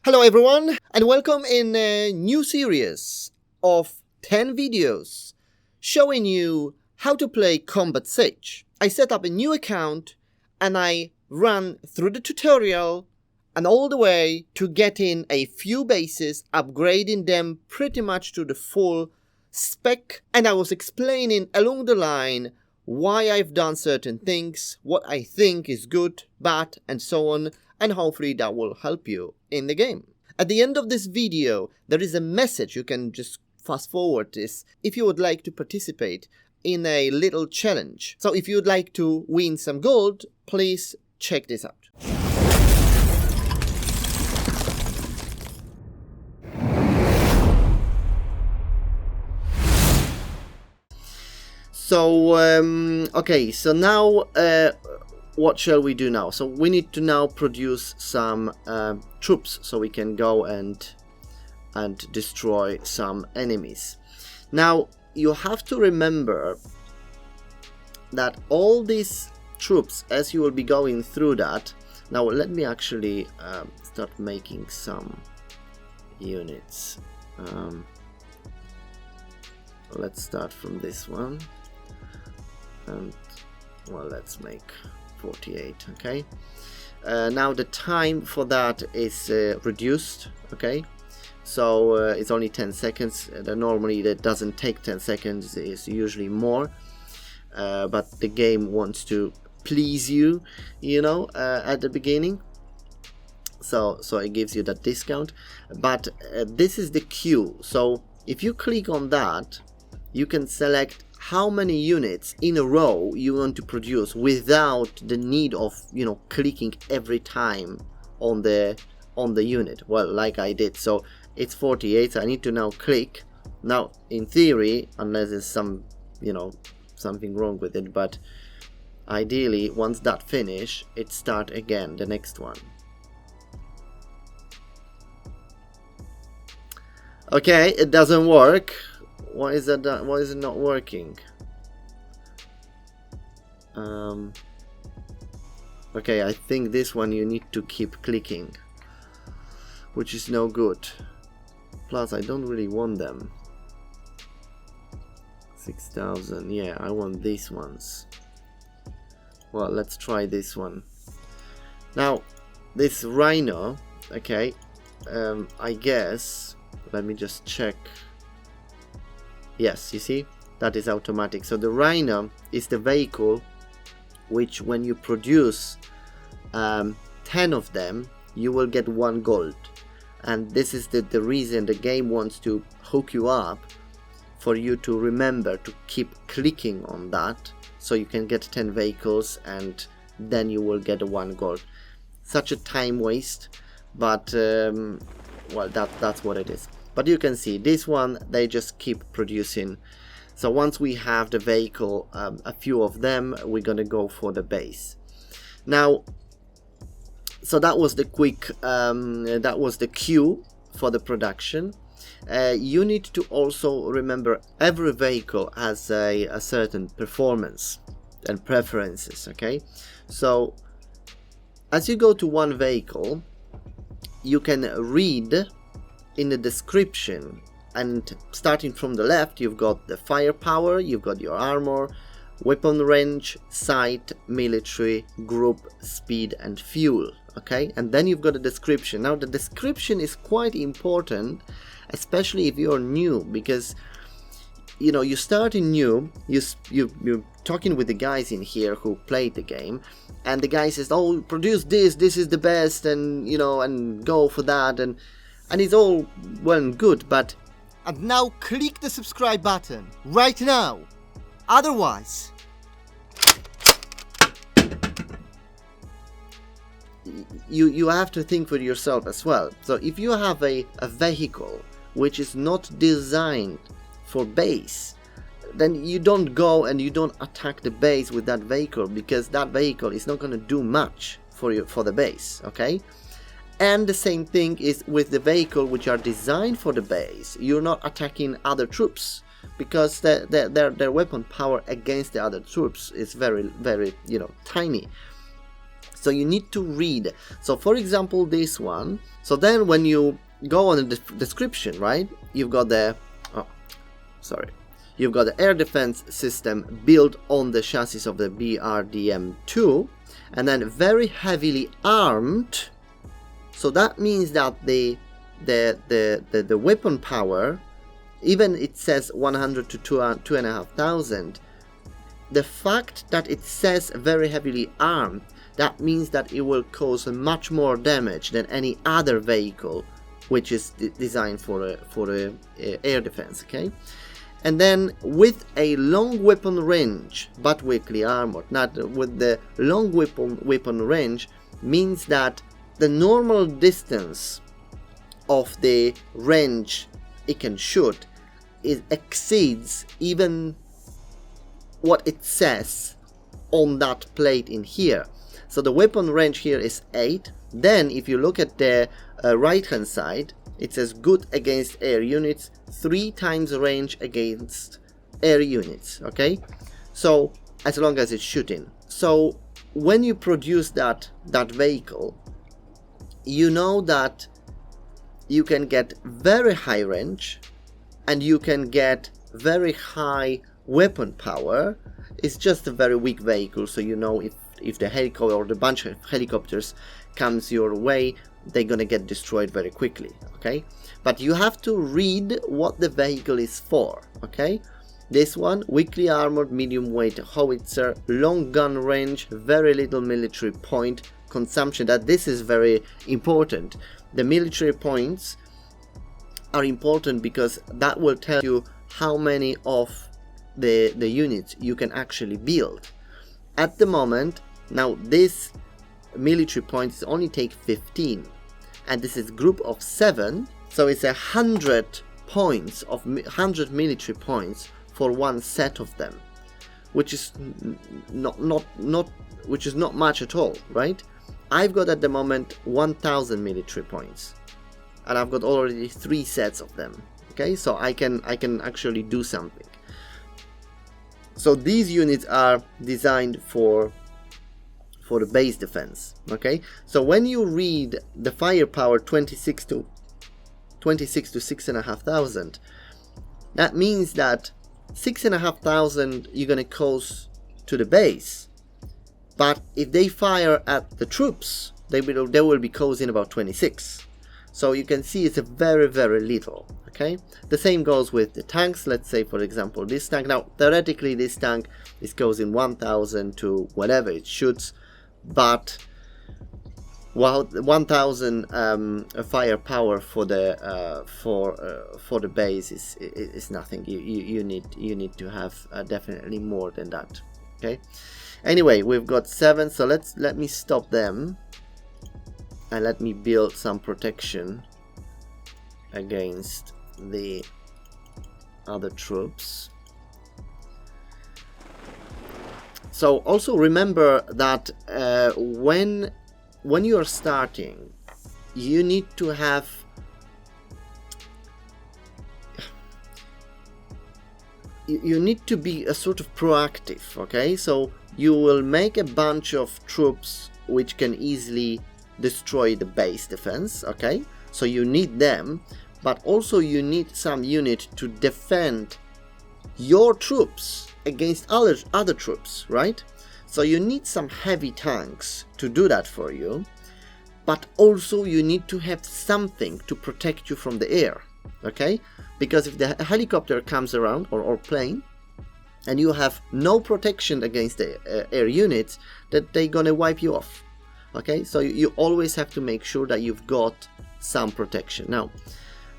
Hello everyone, and welcome in a new series of 10 videos showing you how to play Combat Siege. I set up a new account and I ran through the tutorial and all the way to getting a few bases, upgrading them pretty much to the full spec, and I was explaining along the line why I've done certain things, what I think is good, bad, and so on, and hopefully that will help you in the game. At the end of this video, there is a message. You can just fast forward this if you would like to participate in a little challenge. So if you would like to win some gold, please check this out. So, okay, so now what shall we do now? So we need to now produce some troops so we can go and destroy some enemies. Now you have to remember that all these troops, as you will be going through that. Now let me actually start making some units. Let's start from this one, and well, let's make 48. Okay, now the time for that is reduced. Okay, so it's only 10 seconds. Normally that doesn't take 10 seconds, it's usually more, but the game wants to please you, you know, at the beginning, so it gives you that discount. But this is the queue, so if you click on that, you can select how many units in a row you want to produce without the need of, you know, clicking every time on the unit. Well, like I did. So it's 48, so I need to now click. Now in theory, unless there's some, you know, something wrong with it, but ideally once that finish, it start again the next one. Okay, it doesn't work. Why is that? Why is it not working? Okay, I think this one you need to keep clicking, which is no good. Plus, I don't really want them. 6,000. Yeah, I want these ones. Well, let's try this one. Now, this Rhino. Okay, I guess. Let me just check. Yes, you see, that is automatic. So the Rhino is the vehicle which, when you produce 10 of them, you will get 1 gold. And this is the reason the game wants to hook you up, for you to remember to keep clicking on that, so you can get 10 vehicles and then you will get 1 gold. Such a time waste, but well, that's what it is. But you can see this one, they just keep producing. So once we have the vehicle, a few of them, we're gonna go for the base. Now, so that was the quick, that was the queue for the production. You need to also remember every vehicle has a certain performance and preferences. Okay, so as you go to one vehicle, you can read in the description, and starting from the left, you've got the firepower, you've got your armor, weapon range, sight, military, group, speed, and fuel. Okay, and then you've got a description. Now the description is quite important, especially if you're new, because you know, you starting new, you're talking with the guys in here who played the game, and the guy says, oh, produce this is the best, and you know, and go for that, and it's all well and good, but... And now click the subscribe button, right now! Otherwise... You have to think for yourself as well. So if you have a vehicle which is not designed for base, then you don't go and you don't attack the base with that vehicle, because that vehicle is not going to do much for the base, okay? And the same thing is with the vehicle which are designed for the base. You're not attacking other troops, because their weapon power against the other troops is very, very, you know, tiny. So you need to read. So for example, this one. So then when you go on the description, right, you've got the you've got the air defense system built on the chassis of the BRDM-2, and then very heavily armed. So that means that the weapon power, even it says 100 to 2,500, the fact that it says very heavily armed, that means that it will cause much more damage than any other vehicle which is designed for air defense, okay? And then with a long weapon range, but weakly armored, not with the long weapon range, means that the normal distance of the range it can shoot exceeds even what it says on that plate in here. So the weapon range here is 8. Then if you look at the right hand side, it says good against air units, 3 times range against air units, okay? So as long as it's shooting. So when you produce that vehicle, you know that you can get very high range and you can get very high weapon power. It's just a very weak vehicle, so you know if the helicopter or the bunch of helicopters comes your way, they're gonna get destroyed very quickly, okay? But you have to read what the vehicle is for, okay? This one, weakly armored medium weight howitzer, long gun range, very little military point consumption. That this is very important. The military points are important because that will tell you how many of the units you can actually build. At the moment, now this military points only take 15, and this is group of 7, so it's 100 points of 100 military points for one set of them, which is not much at all, right? I've got at the moment 1000 military points, and I've got already 3 sets of them, okay? So I can actually do something. So these units are designed for the base defense, okay? So when you read the firepower 26 to 6,500, that means that 6,500 you're gonna cause to the base, but if they fire at the troops, they will be causing about 26. So you can see it's a very little, okay? The same goes with the tanks. Let's say for example this tank. Now theoretically this tank is causing 1,000 to whatever it shoots, but while 1,000 firepower for the base is nothing. You need to have definitely more than that, okay? Anyway, we've got 7, so let me stop them and let me build some protection against the other troops. So also remember that when you are starting, you need to have you need to be a sort of proactive, okay? So you will make a bunch of troops which can easily destroy the base defense, okay? So you need them, but also you need some unit to defend your troops against other troops, right? So you need some heavy tanks to do that for you, but also you need to have something to protect you from the air, okay? Because if the helicopter comes around or plane and you have no protection against the air units, that they're gonna wipe you off, okay? So you always have to make sure that you've got some protection. Now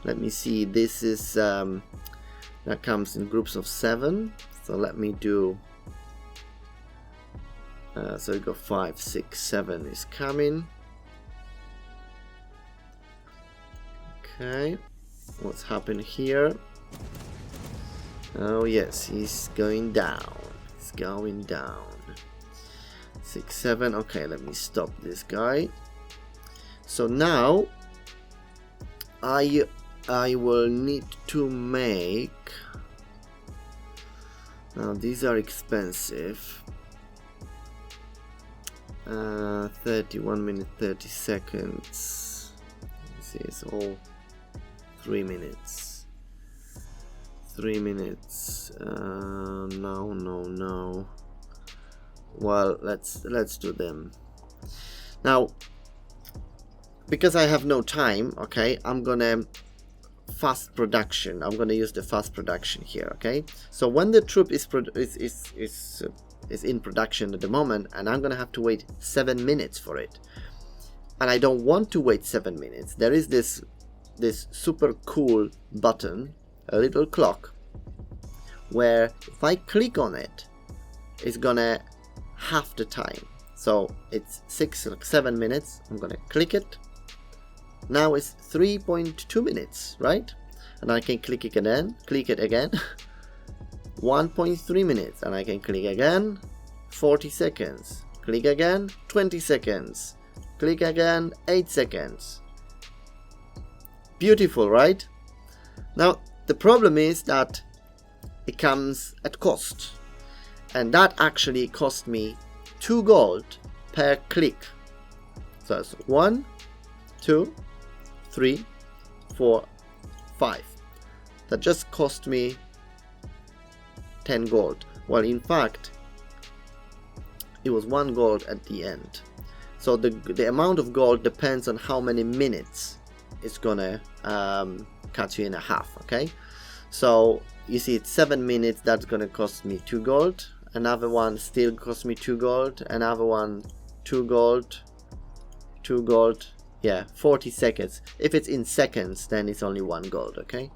let me see, this is that comes in groups of 7, so let me do so we go 5, 6, 7 is coming. Okay, what's happened here? Oh yes, he's going down. He's going down. 6, 7. Okay, let me stop this guy. So now I will need to make. Now these are expensive. 31 minutes 30 seconds. This is all 3 minutes. 3 minutes. No. Well, let's do them now. Because I have no time, okay, I'm gonna fast production. I'm gonna use the fast production here, okay. So when the troop is in production at the moment, and I'm gonna have to wait 7 minutes for it, and I don't want to wait 7 minutes. There is this super cool button, a little clock, where if I click on it, it's gonna half the time. So it's 7 minutes. I'm gonna click it. Now it's 3.2 minutes, right? And I can click it again, 1.3 minutes, and I can click again, 40 seconds, click again, 20 seconds, click again, 8 seconds. Beautiful, right? Now the problem is that it comes at cost, and that actually cost me 2 gold per click. So it's 1, 2, 3, 4, 5. That just cost me 10 gold. Well, in fact, it was 1 gold at the end. So the amount of gold depends on how many minutes it's gonna cut you in half, okay? So you see it's 7 minutes, that's gonna cost me 2 gold. Another one still cost me 2 gold. Another one 2 gold, 2 gold. Yeah, 40 seconds. If it's in seconds, then it's only 1 gold, okay?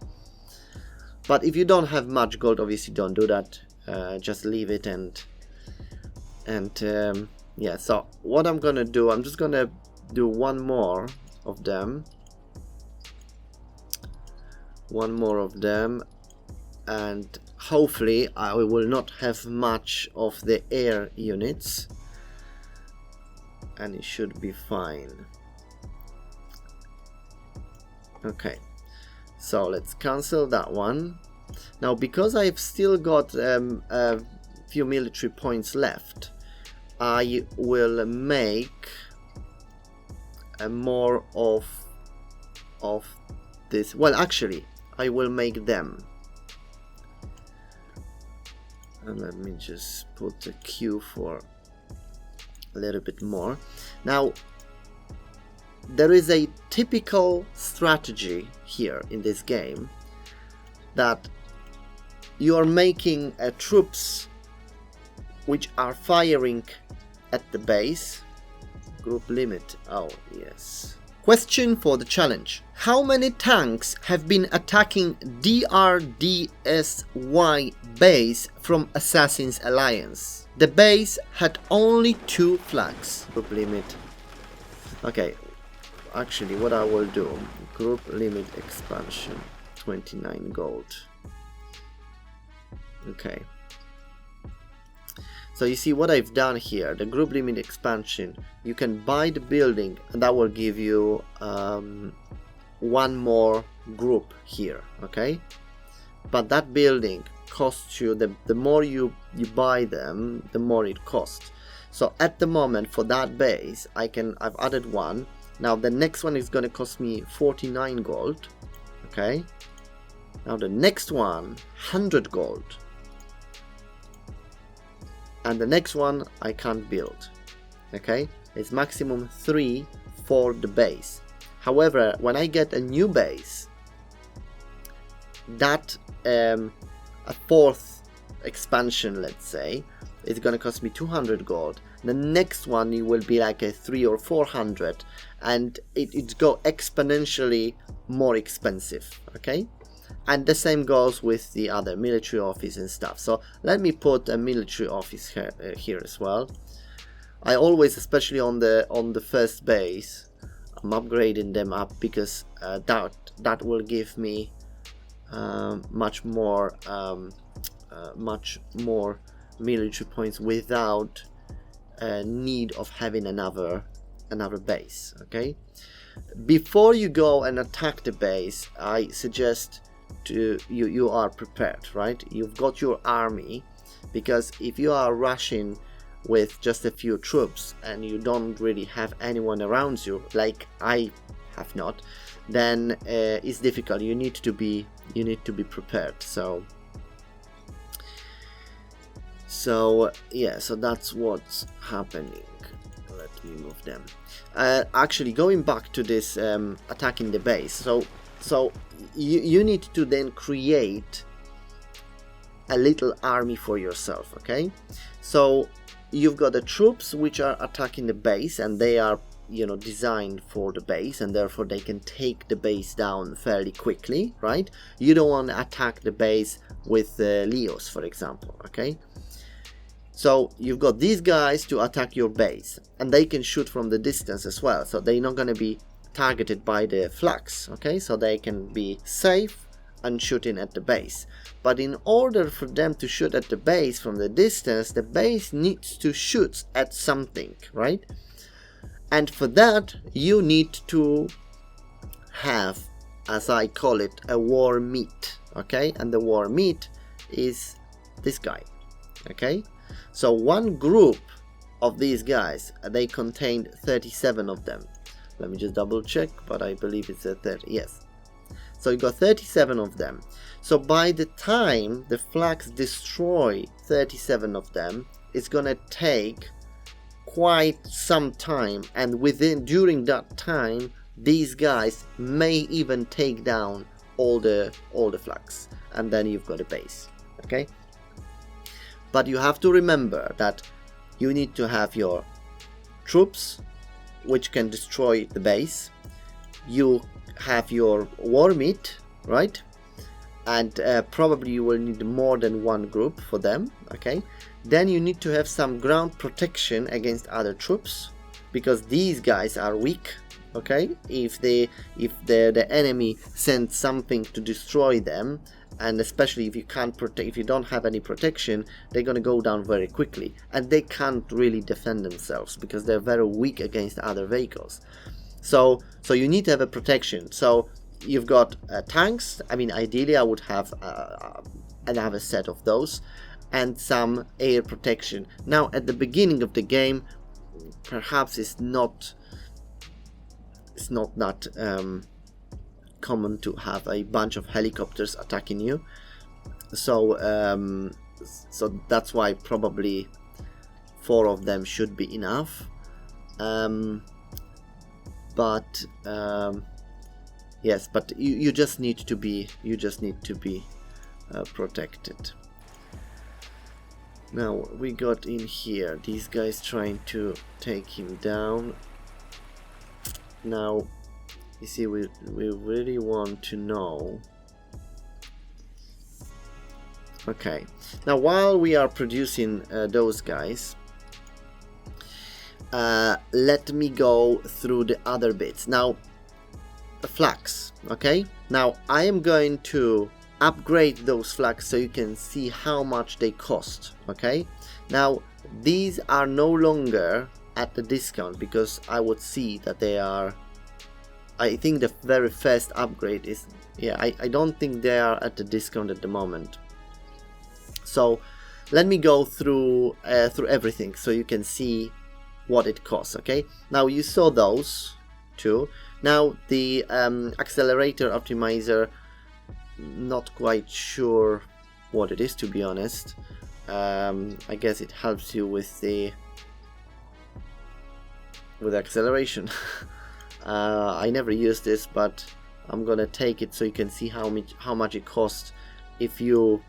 But if you don't have much gold, obviously don't do that. Just leave it and yeah. So what I'm gonna do, I'm just gonna do one more of them. And hopefully I will not have much of the air units, and it should be fine. Okay, so let's cancel that one. Now, because I've still got a few military points left, I will make more of this. Well, actually, I will make them. And let me just put a queue for a little bit more. Now, there is a typical strategy here in this game that you are making troops which are firing at the base. Group limit. Oh, yes. Question for the challenge. How many tanks have been attacking DRDSY base from Assassin's Alliance? The base had only 2 flags. Group limit. Okay. Actually, what I will do, group limit expansion, 29 gold. Okay. So you see what I've done here, the group limit expansion, you can buy the building and that will give you 1 more group here, okay? But that building costs you, the more you buy them, the more it costs. So at the moment for that base, I've added 1. Now the next one is going to cost me 49 gold, okay? Now the next one, 100 gold. And the next one I can't build, okay? It's maximum 3 for the base. However, when I get a new base, that a 4th expansion, let's say, is going to cost me 200 gold. The next one it will be like a 300 or 400, and it go exponentially more expensive, okay? And the same goes with the other military office and stuff. So let me put a military office here as well. I always, especially on the first base, I'm upgrading them up because that will give me much more military points without need of having another base, okay? Before you go and attack the base, I suggest you are prepared, right? You've got your army, because if you are rushing with just a few troops and you don't really have anyone around you, like I have not, then it's difficult. You need to be prepared. So yeah, so that's what's happening. Let me move them. Actually, going back to this attacking the base, so you need to then create a little army for yourself. Okay, so you've got the troops which are attacking the base, and they are, you know, designed for the base, and therefore they can take the base down fairly quickly, right? You don't want to attack the base with Leos, for example. Okay, so you've got these guys to attack your base, and they can shoot from the distance as well, so they're not going to be targeted by the flags. Okay, so they can be safe and shooting at the base. But in order for them to shoot at the base from the distance, the base needs to shoot at something, right? And for that you need to have, as I call it, a war meat. Okay, and the war meat is this guy. Okay, so one group of these guys, they contained 37 of them. Let me just double check, but I believe it's a 30. Yes, so you got 37 of them. So by the time the flags destroy 37 of them, it's gonna take quite some time, and during that time these guys may even take down all the flags, and then you've got a base. Okay, but you have to remember that you need to have your troops which can destroy the base. You have your war meat, right? And probably you will need more than one group for them. Okay, then you need to have some ground protection against other troops, because these guys are weak. Okay, if the enemy sends something to destroy them, and especially if you can't protect, if you don't have any protection, they're gonna go down very quickly, and they can't really defend themselves because they're very weak against other vehicles. So you need to have a protection. So you've got tanks. I mean, ideally I would have another set of those, and some air protection. Now at the beginning of the game, perhaps it's not that common to have a bunch of helicopters attacking you, so that's why probably 4 of them should be enough. Yes, but you just need to be protected. Now we got in here these guys trying to take him down. Now you see, we really want to know. Okay, now while we are producing those guys, let me go through the other bits. Now the flags. Okay, now I am going to upgrade those flags so you can see how much they cost. Okay, now these are no longer at the discount, because I would see that they are, I think the very first upgrade is, yeah, I don't think they are at the discount at the moment. So let me go through everything so you can see what it costs. Okay, now you saw those two. Now the accelerator optimizer, not quite sure what it is, to be honest. I guess it helps you with the acceleration. I never used this, but I'm gonna take it so you can see how much it costs if you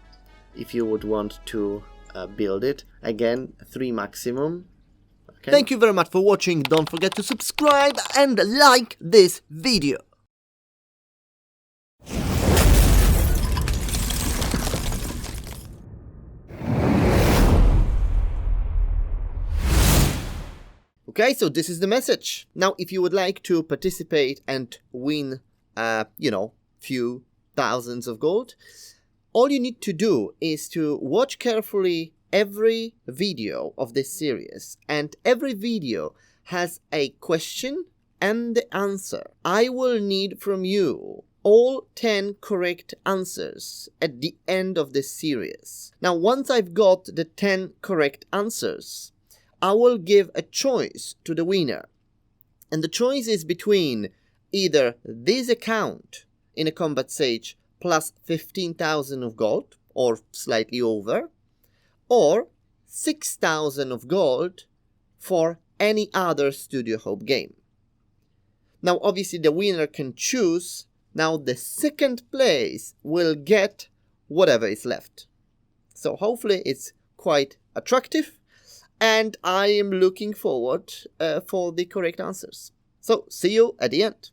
would want to build it. Again, 3 maximum. Okay. Thank you very much for watching. Don't forget to subscribe and like this video. Okay, so this is the message. Now, if you would like to participate and win, few thousands of gold, all you need to do is to watch carefully every video of this series, and every video has a question and the answer. I will need from you all 10 correct answers at the end of this series. Now, once I've got the 10 correct answers, I will give a choice to the winner. And the choice is between either this account in a combat stage plus 15,000 of gold, or slightly over, or 6,000 of gold for any other Studio Hoppe game. Now obviously the winner can choose. Now the second place will get whatever is left. So hopefully it's quite attractive, and I am looking forward for the correct answers. So see you at the end.